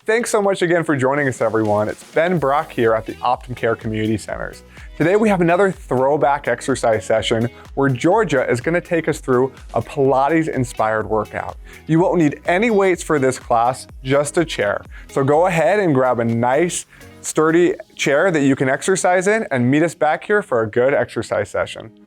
Thanks so much again for joining us, everyone. It's Ben Brock here at the OptumCare Community Centers. Today we have another throwback exercise session where Georgia is going to take us through a Pilates-inspired workout. You won't need any weights for this class, just a chair. So go ahead and grab a nice, sturdy chair that you can exercise in and meet us back here for a good exercise session.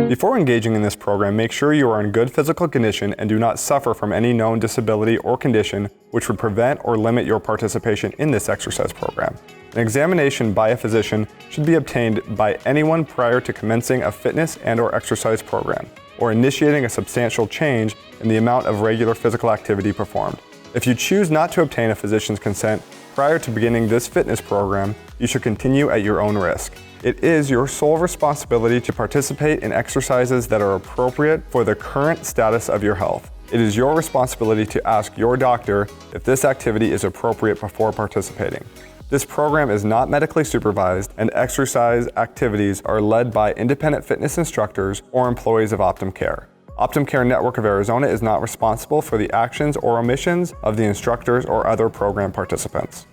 Before engaging in this program, make sure you are in good physical condition and do not suffer from any known disability or condition which would prevent or limit your participation in this exercise program. An examination by a physician should be obtained by anyone prior to commencing a fitness and/or exercise program, or initiating a substantial change in the amount of regular physical activity performed. If you choose not to obtain a physician's consent prior to beginning this fitness program, you should continue at your own risk. It is your sole responsibility to participate in exercises that are appropriate for the current status of your health. It is your responsibility to ask your doctor if this activity is appropriate before participating. This program is not medically supervised, and exercise activities are led by independent fitness instructors or employees of OptumCare. OptumCare Network of Arizona is not responsible for the actions or omissions of the instructors or other program participants.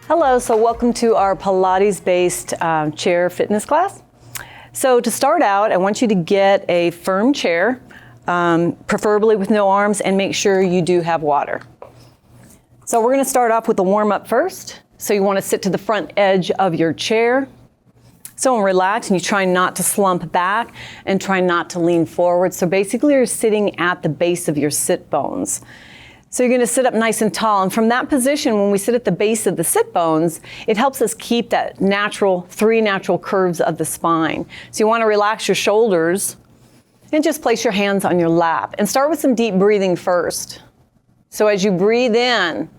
Hello, so welcome to our Pilates-based chair fitness class. So to start out, I want you to get a firm chair, preferably with no arms, and make sure you do have water. So we're going to start off with a warm-up first. So you want to sit to the front edge of your chair. So relax, and you try not to slump back and try not to lean forward. So basically you're sitting at the base of your sit bones. So you're going to sit up nice and tall, and from that position, when we sit at the base of the sit bones, it helps us keep that three natural curves of the spine. So you want to relax your shoulders and just place your hands on your lap and start with some deep breathing first. So as you breathe in,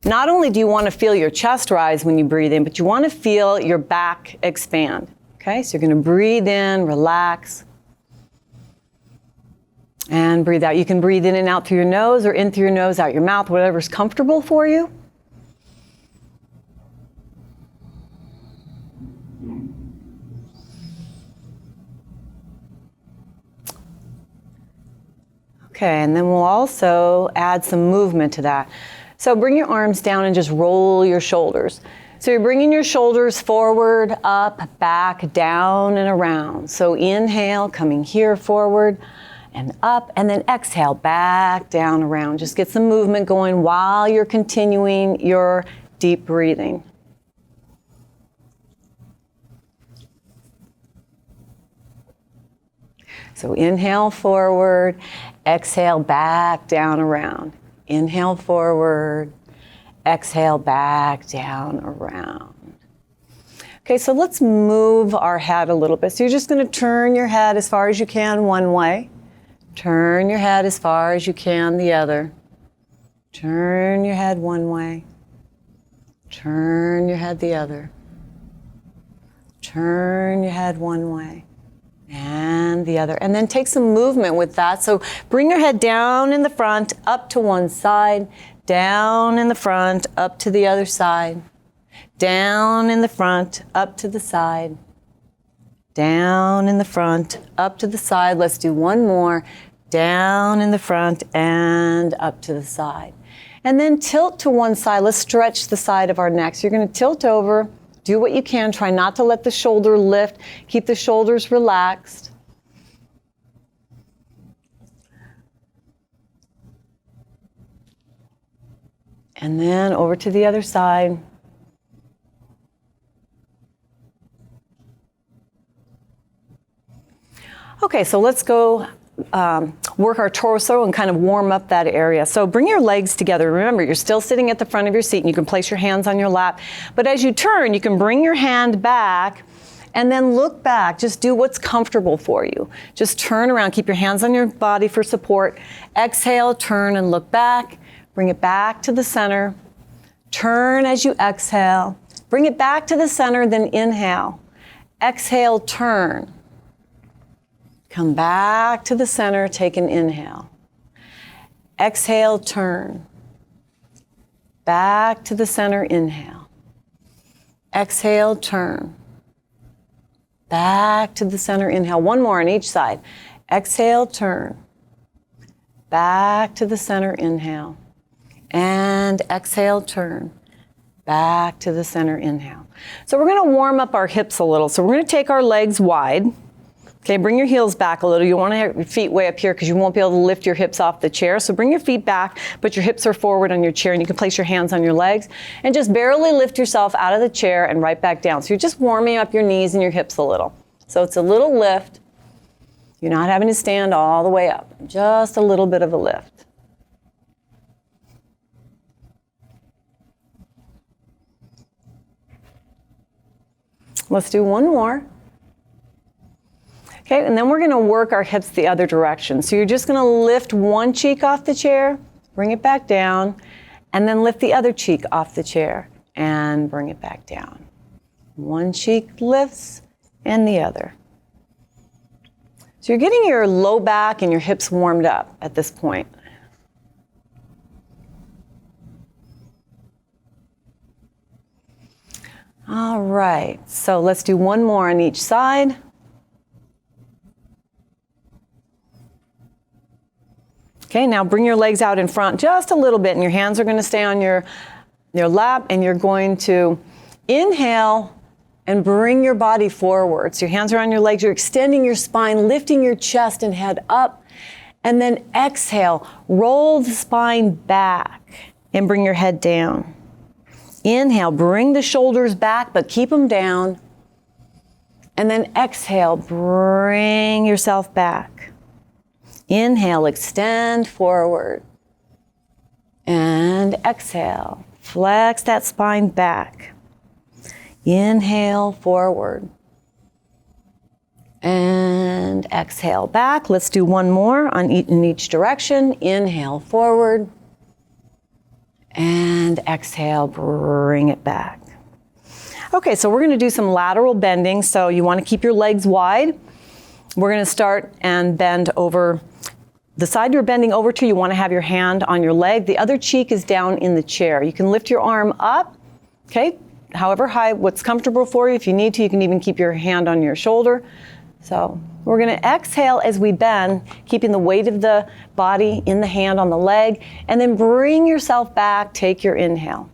not only do you want to feel your chest rise when you breathe in, but you want to feel your back expand. Okay, so you're going to breathe in, relax, and breathe out. You can breathe in and out through your nose or in through your nose, out your mouth, whatever's comfortable for you. Okay, and then we'll also add some movement to that. So bring your arms down and just roll your shoulders. So you're bringing your shoulders forward, up, back, down, and around. So inhale, coming here forward and up, and then exhale, back, down, around. Just get some movement going while you're continuing your deep breathing. So inhale forward, exhale, back, down, around. Inhale forward, exhale, back, down, around. Okay, so let's move our head a little bit. So you're just going to turn your head as far as you can one way. Turn your head as far as you can the other. Turn your head one way. Turn your head the other. Turn your head one way and the other. And then take some movement with that. So bring your head down in the front, up to one side, down in the front, up to the other side, down in the front, up to the side, down in the front, up to the side. Let's do one more. Down in the front and up to the side. And then tilt to one side. Let's stretch the side of our neck. So you're going to tilt over. Do what you can. Try not to let the shoulder lift. Keep the shoulders relaxed. And then over to the other side. Okay, so let's go work our torso and kind of warm up that area. So bring your legs together. Remember, you're still sitting at the front of your seat and you can place your hands on your lap. But as you turn, you can bring your hand back and then look back. Just do what's comfortable for you. Just turn around. Keep your hands on your body for support. Exhale, turn and look back. Bring it back to the center. Turn as you exhale. Bring it back to the center, then inhale. Exhale, turn. Come back to the center, take an inhale. Exhale, turn. Back to the center, inhale. Exhale, turn. Back to the center, inhale. One more on each side. Exhale, turn. Back to the center, inhale. And exhale, turn. Back to the center, inhale. So we're going to warm up our hips a little. So we're going to take our legs wide. Okay, bring your heels back a little. You want to have your feet way up here because you won't be able to lift your hips off the chair. So bring your feet back, but your hips are forward on your chair, and you can place your hands on your legs and just barely lift yourself out of the chair and right back down. So you're just warming up your knees and your hips a little. So it's a little lift. You're not having to stand all the way up. Just a little bit of a lift. Let's do one more. Okay, and then we're going to work our hips the other direction. So you're just going to lift one cheek off the chair, bring it back down, and then lift the other cheek off the chair and bring it back down. One cheek lifts and the other. So you're getting your low back and your hips warmed up at this point. All right, so let's do one more on each side. Okay, now bring your legs out in front just a little bit, and your hands are going to stay on your lap, and you're going to inhale and bring your body forward. So your hands are on your legs, you're extending your spine, lifting your chest and head up, and then exhale, roll the spine back and bring your head down. Inhale, bring the shoulders back, but keep them down. And then exhale, bring yourself back. Inhale, extend forward. And exhale, flex that spine back. Inhale, forward. And exhale, back. Let's do one more in each direction. Inhale, forward. And exhale, bring it back. Okay, so we're going to do some lateral bending. So you want to keep your legs wide. We're going to start and bend over. The side you're bending over to, you want to have your hand on your leg. The other cheek is down in the chair. You can lift your arm up, okay, however high, what's comfortable for you. If you need to, you can even keep your hand on your shoulder. So we're going to exhale as we bend, keeping the weight of the body in the hand on the leg, and then bring yourself back. Take your inhale.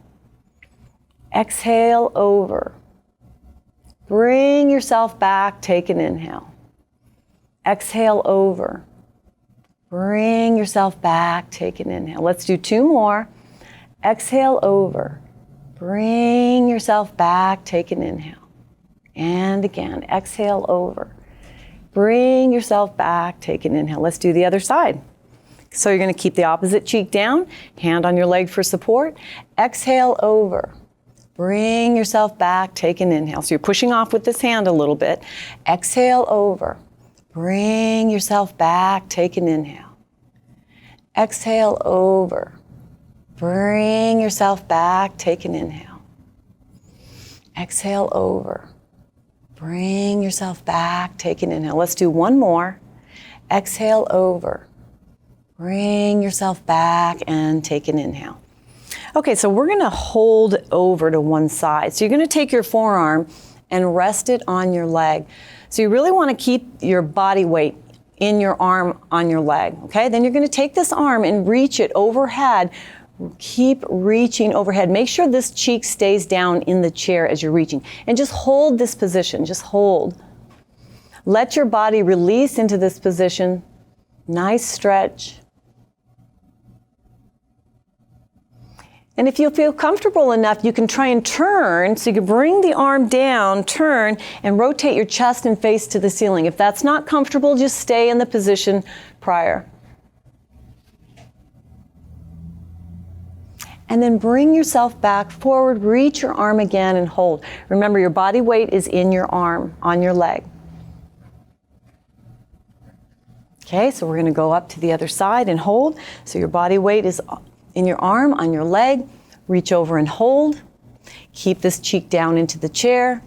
Exhale over. Bring yourself back. Take an inhale. Exhale over. Bring yourself back. Take an inhale. Let's do two more. Exhale over. Bring yourself back. Take an inhale. And again, exhale over. Bring yourself back. Take an inhale. Let's do the other side. So you're going to keep the opposite cheek down, hand on your leg for support. Exhale over. Bring yourself back. Take an inhale. So you're pushing off with this hand a little bit. Exhale over. Bring yourself back. Take an inhale. Exhale over. Bring yourself back. Take an inhale. Exhale over. Bring yourself back. Take an inhale. Let's do one more. Exhale over. Bring yourself back and take an inhale. Okay, so we're going to hold over to one side. So you're going to take your forearm and rest it on your leg. So you really want to keep your body weight in your arm on your leg, okay? Then you're going to take this arm and reach it overhead. Keep reaching overhead. Make sure this cheek stays down in the chair as you're reaching. And just hold this position. Just hold. Let your body release into this position. Nice stretch. And if you feel comfortable enough, you can try and turn. So you can bring the arm down, turn, and rotate your chest and face to the ceiling. If that's not comfortable, just stay in the position prior. And then bring yourself back forward, reach your arm again and hold. Remember, your body weight is in your arm, on your leg. Okay, so we're going to go up to the other side and hold. So your body weight is in your arm, on your leg. Reach over and hold. Keep this cheek down into the chair.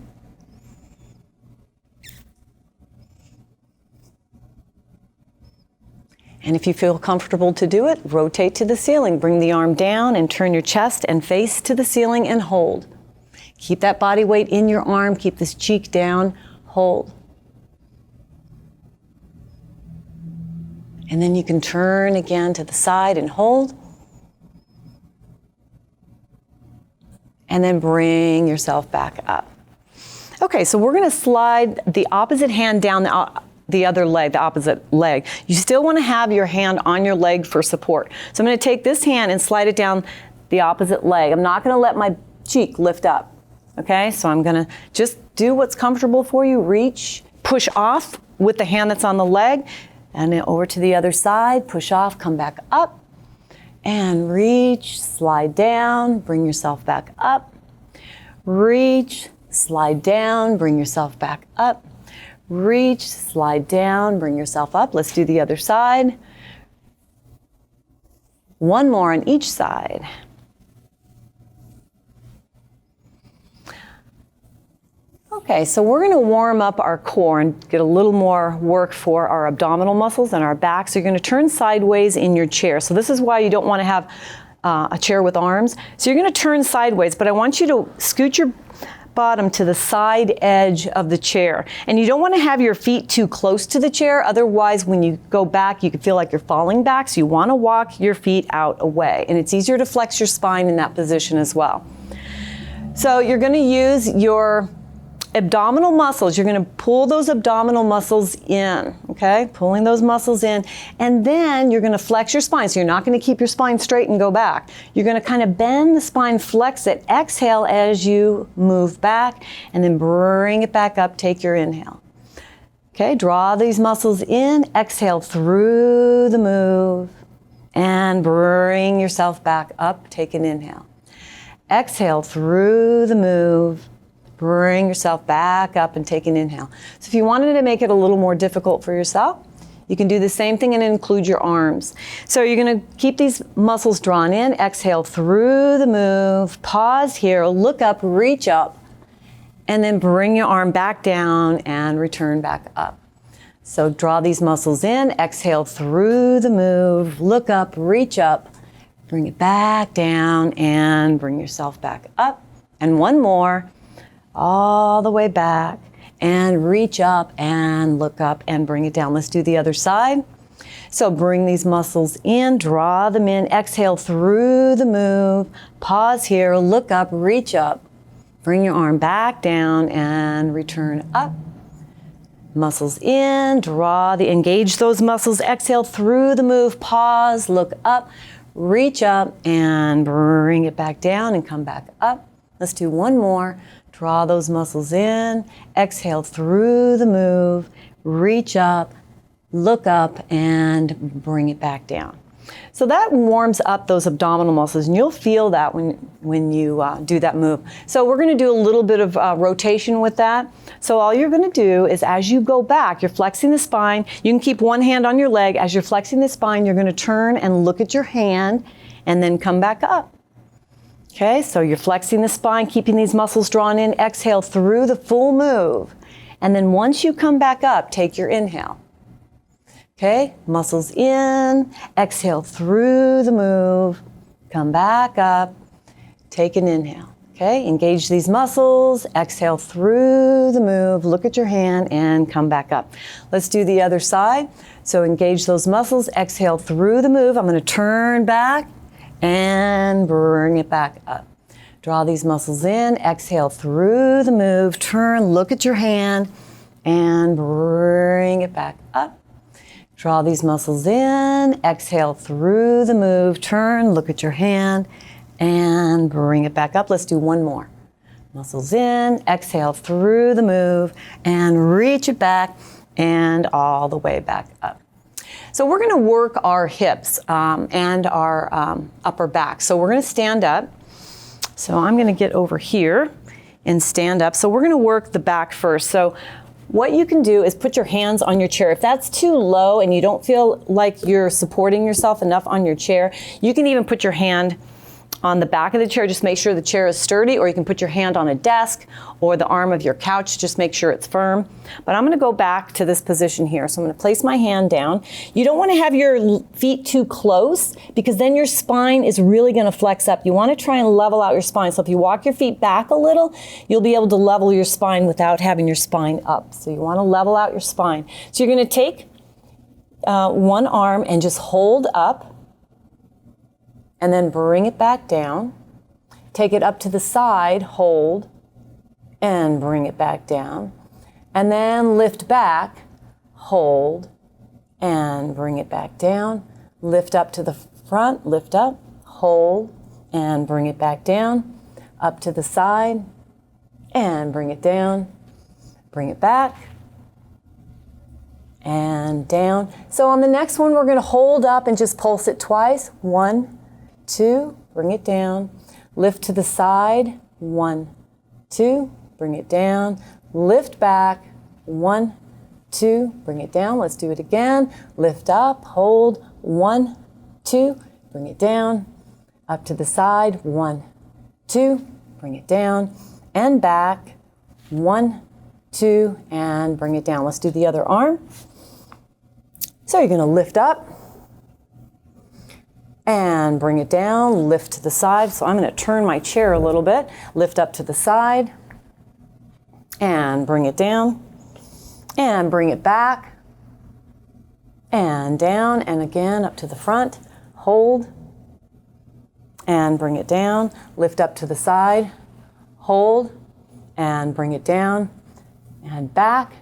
And if you feel comfortable to do it, rotate to the ceiling. Bring the arm down and turn your chest and face to the ceiling and hold. Keep that body weight in your arm. Keep this cheek down. Hold. And then you can turn again to the side and hold. And then bring yourself back up. Okay, so we're gonna slide the opposite hand down the other leg, the opposite leg. You still wanna have your hand on your leg for support. So I'm gonna take this hand and slide it down the opposite leg. I'm not gonna let my cheek lift up, okay? So I'm gonna just do what's comfortable for you. Reach, push off with the hand that's on the leg, and then over to the other side, push off, come back up, and reach, slide down, bring yourself back up. Reach, slide down, bring yourself back up. Reach, slide down, bring yourself up. Let's do the other side. One more on each side. Okay, so we're going to warm up our core and get a little more work for our abdominal muscles and our back. So you're going to turn sideways in your chair. So this is why you don't want to have a chair with arms. So you're going to turn sideways, but I want you to scoot your bottom to the side edge of the chair. And you don't want to have your feet too close to the chair. Otherwise, when you go back, you can feel like you're falling back. So you want to walk your feet out away. And it's easier to flex your spine in that position as well. So you're going to use your abdominal muscles. You're going to pull those abdominal muscles in, okay? Pulling those muscles in. And then you're going to flex your spine. So you're not going to keep your spine straight and go back. You're going to kind of bend the spine, flex it, exhale as you move back, and then bring it back up. Take your inhale. Okay, draw these muscles in, exhale through the move, and bring yourself back up. Take an inhale. Exhale through the move. Bring yourself back up and take an inhale. So if you wanted to make it a little more difficult for yourself, you can do the same thing and include your arms. So you're going to keep these muscles drawn in. Exhale through the move. Pause here. Look up, reach up, and then bring your arm back down and return back up. So draw these muscles in. Exhale through the move. Look up, reach up, bring it back down, and bring yourself back up. And one more. All the way back and reach up and look up and bring it down. Let's do the other side. So bring these muscles in, draw them in, exhale through the move, pause here, look up, reach up, bring your arm back down and return up. Muscles in, engage those muscles, exhale through the move, pause, look up, reach up and bring it back down and come back up. Let's do one more. Draw those muscles in, exhale through the move, reach up, look up, and bring it back down. So that warms up those abdominal muscles, and you'll feel that when you do that move. So we're going to do a little bit of rotation with that. So all you're going to do is as you go back, you're flexing the spine. You can keep one hand on your leg. As you're flexing the spine, you're going to turn and look at your hand, and then come back up. Okay, so you're flexing the spine, keeping these muscles drawn in, exhale through the full move. And then once you come back up, take your inhale. Okay, muscles in, exhale through the move, come back up, take an inhale. Okay, engage these muscles, exhale through the move, look at your hand, and come back up. Let's do the other side. So engage those muscles, exhale through the move. I'm going to turn back and bring it back up. Draw these muscles in, exhale through the move, turn, look at your hand, and bring it back up. Draw these muscles in, exhale through the move, turn, look at your hand, and bring it back up. Let's do one more. Muscles in, exhale through the move, and reach it back, and all the way back up. So we're going to work our hips and our upper back. So we're going to stand up. So I'm going to get over here and stand up. So we're going to work the back first. So what you can do is put your hands on your chair. If that's too low and you don't feel like you're supporting yourself enough on your chair, you can even put your hand on the back of the chair. Just make sure the chair is sturdy, or you can put your hand on a desk or the arm of your couch. Just make sure it's firm. But I'm going to go back to this position here. So I'm going to place my hand down. You don't want to have your feet too close, because then your spine is really going to flex up. You want to try and level out your spine. So if you walk your feet back a little, you'll be able to level your spine without having your spine up. So you want to level out your spine. So you're going to take one arm and just hold up and then bring it back down. Take it up to the side, hold, and bring it back down. And then lift back, hold, and bring it back down. Lift up to the front, lift up, hold, and bring it back down. Up to the side, and bring it down. Bring it back, and down. So on the next one, we're going to hold up and just pulse it twice. 1, 2, bring it down. Lift to the side. 1, 2, bring it down. Lift back. 1, 2, bring it down. Let's do it again. Lift up, hold. 1, 2, bring it down. Up to the side. 1, 2, bring it down. And back. 1, 2, and bring it down. Let's do the other arm. So you're going to lift up and bring it down, lift to the side. So I'm going to turn my chair a little bit, lift up to the side and bring it down and bring it back and down and again up to the front, hold and bring it down, lift up to the side, hold and bring it down and back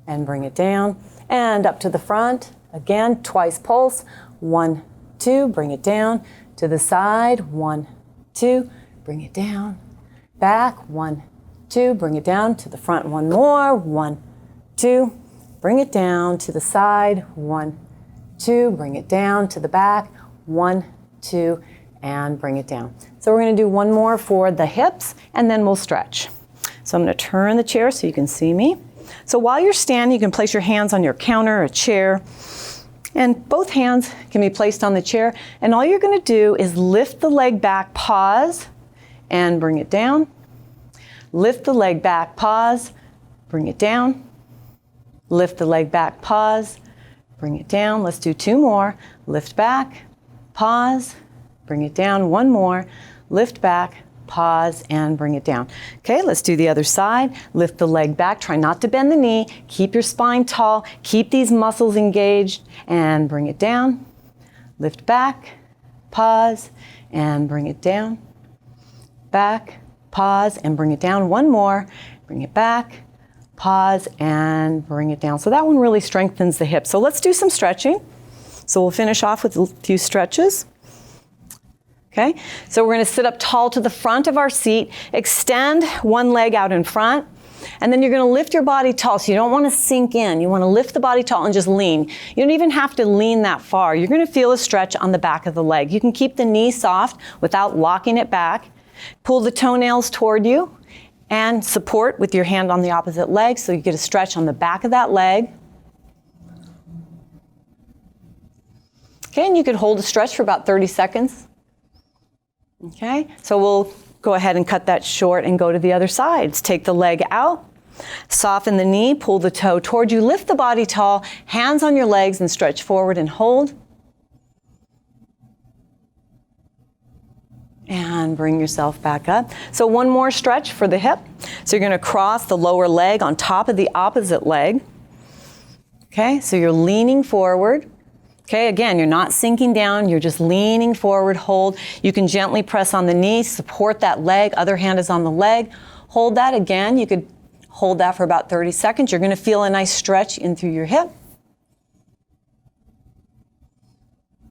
and bring it down and up to the front. Again, twice pulse. 1, 2, bring it down to the side. 1, 2, bring it down. Back. 1, 2, bring it down to the front. One more. 1, 2, bring it down to the side. 1, 2, bring it down to the back. 1, 2, and bring it down. So we're going to do one more for the hips and then we'll stretch. So I'm going to turn the chair so you can see me. So while you're standing, you can place your hands on your counter or chair, and both hands can be placed on the chair. And all you're going to do is lift the leg back, pause, and bring it down. Lift the leg back, pause, bring it down. Lift the leg back, pause, bring it down. Let's do 2 more. Lift back, pause, bring it down. 1 more. Lift back, pause, and bring it down. Okay, let's do the other side. Lift the leg back. Try not to bend the knee. Keep your spine tall. Keep these muscles engaged and bring it down. Lift back, pause, and bring it down. Back, pause, and bring it down. 1 more. Bring it back, pause, and bring it down. So that one really strengthens the hips. So let's do some stretching. So we'll finish off with a few stretches. Okay, so we're going to sit up tall to the front of our seat, extend one leg out in front, and then you're going to lift your body tall. So you don't want to sink in. You want to lift the body tall and just lean. You don't even have to lean that far. You're going to feel a stretch on the back of the leg. You can keep the knee soft without locking it back. Pull the toenails toward you and support with your hand on the opposite leg so you get a stretch on the back of that leg. Okay, and you could hold a stretch for about 30 seconds. Okay, so we'll go ahead and cut that short and go to the other side. Take the leg out, soften the knee, pull the toe toward you, lift the body tall, hands on your legs and stretch forward and hold. And bring yourself back up. So one more stretch for the hip. So you're going to cross the lower leg on top of the opposite leg. Okay, so you're leaning forward. Okay, again, you're not sinking down, you're just leaning forward, hold. You can gently press on the knee, support that leg, other hand is on the leg. Hold that again, you could hold that for about 30 seconds. You're gonna feel a nice stretch in through your hip.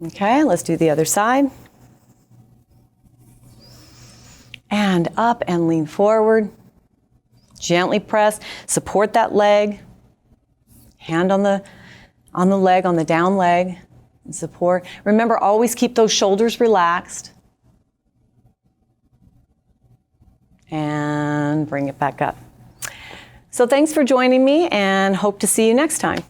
Okay, let's do the other side. And up and lean forward. Gently press, support that leg. Hand on the leg, on the down leg, and support. Remember, always keep those shoulders relaxed. And bring it back up. So thanks for joining me and hope to see you next time.